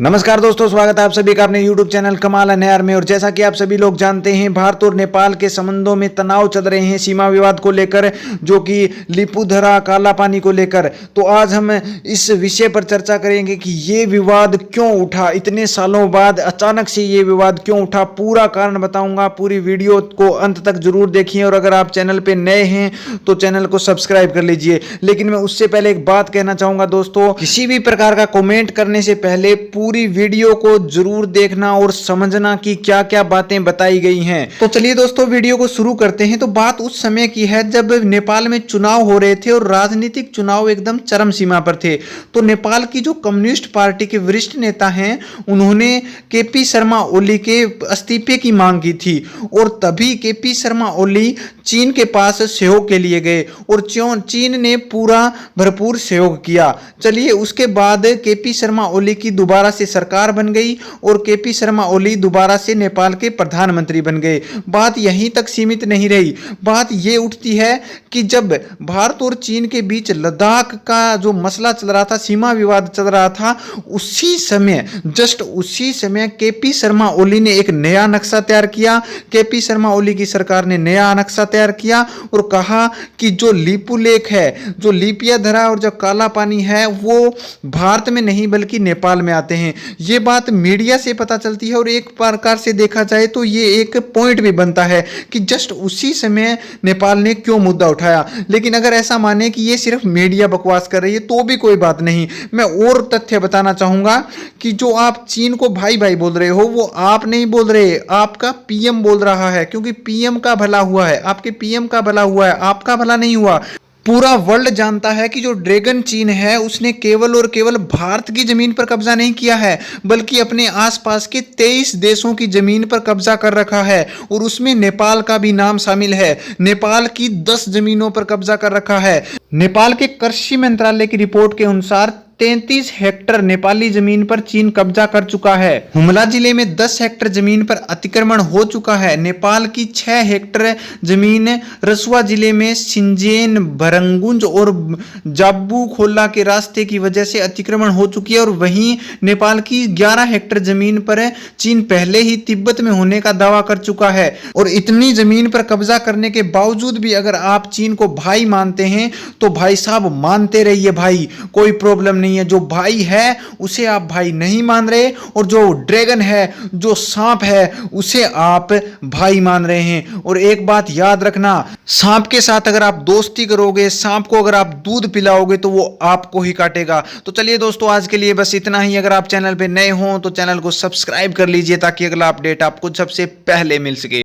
नमस्कार दोस्तों, स्वागत है आप सभी का अपने YouTube चैनल कमाल अन्यार में। और जैसा कि आप सभी लोग जानते हैं, भारत और नेपाल के संबंधों में तनाव चल रहे हैं सीमा विवाद को लेकर, जो कि लिपुधरा काला पानी को लेकर। तो आज हम इस विषय पर चर्चा करेंगे कि ये विवाद क्यों उठा, इतने सालों बाद अचानक से ये विवाद क्यों उठा। पूरा कारण बताऊंगा, पूरी वीडियो को अंत तक जरूर देखिए। और अगर आप चैनल पर नए हैं तो चैनल को सब्सक्राइब कर लीजिए। लेकिन मैं उससे पहले एक बात कहना चाहूंगा दोस्तों, किसी भी प्रकार का कॉमेंट करने से पहले पूरी वीडियो को जरूर देखना और समझना कि क्या क्या बातें बताई गई हैं। तो चलिए दोस्तों, वीडियो को शुरू करते हैं। तो बात उस समय की है जब नेपाल में चुनाव हो रहे थे और राजनीतिक चुनाव एकदम चरम सीमा पर थे। तो नेपाल की जो कम्युनिस्ट पार्टी के वरिष्ठ नेता हैं, उन्होंने केपी शर्मा ओली के इस्तीफे की मांग की थी। और तभी केपी शर्मा ओली चीन के पास सहयोग के लिए गए और चीन ने पूरा भरपूर सहयोग किया। चलिए, उसके बाद केपी शर्मा ओली की दोबारा से सरकार बन गई और केपी शर्मा ओली दोबारा से नेपाल के प्रधानमंत्री बन गए। बात यहीं तक सीमित नहीं रही। बात यह उठती है कि जब भारत और चीन के बीच लद्दाख का जो मसला चल रहा था, सीमा विवाद चल रहा था, उसी समय, जस्ट उसी समय केपी शर्मा ओली ने एक नया नक्शा तैयार किया। केपी शर्मा ओली की सरकार ने नया नक्शा तैयार किया और कहा कि जो लीपू लेक है, जो लिपियाधरा और जो काला पानी है, वो भारत में नहीं बल्कि नेपाल में आते हैं। ये बात मीडिया से पता चलती है और एक प्रकार से देखा जाए तो ये एक पॉइंट भी बनता है कि जस्ट उसी समय नेपाल ने क्यों मुद्दा उठाया। लेकिन अगर ऐसा माने कि ये सिर्फ मीडिया बकवास कर रही है तो भी कोई बात नहीं। मैं और तथ्य बताना चाहूंगा कि जो आप चीन को भाई भाई बोल रहे हो, वो आप नहीं बोल रहे, आपका पीएम बोल रहा है। क्योंकि पीएम का भला हुआ है, आपके पीएम का भला हुआ है, आपका भला नहीं हुआ। पूरा वर्ल्ड जानता है कि जो ड्रैगन चीन है, उसने केवल और केवल भारत की जमीन पर कब्जा नहीं किया है, बल्कि अपने आसपास के 23 देशों की जमीन पर कब्जा कर रखा है। और उसमें नेपाल का भी नाम शामिल है। नेपाल की 10 जमीनों पर कब्जा कर रखा है। नेपाल के कृषि मंत्रालय की रिपोर्ट के अनुसार 33 हेक्टेयर नेपाली जमीन पर चीन कब्जा कर चुका है। हुमला जिले में 10 हेक्टेयर जमीन पर अतिक्रमण हो चुका है। नेपाल की 6 हेक्टेयर जमीन रसुआ जिले में सिंजेन, भरंगुंज और जाब्बू खोला के रास्ते की वजह से अतिक्रमण हो चुकी है। और वहीं नेपाल की 11 हेक्टेयर जमीन पर चीन पहले ही तिब्बत में होने का दावा कर चुका है। और इतनी जमीन पर कब्जा करने के बावजूद भी अगर आप चीन को भाई मानते हैं तो भाई साहब मानते रहिए भाई, कोई प्रॉब्लम नहीं है। जो भाई है उसे आप भाई नहीं मान रहे, और जो ड्रैगन है, जो सांप है, उसे आप भाई मान रहे हैं। और एक बात याद रखना, सांप के साथ अगर आप दोस्ती करोगे, सांप को अगर आप दूध पिलाओगे तो वो आपको ही काटेगा। तो चलिए दोस्तों, आज के लिए बस इतना ही। अगर आप चैनल पे नए हो तो चैनल को सब्सक्राइब कर लीजिए ताकि अगला अपडेट आपको सबसे पहले मिल सके।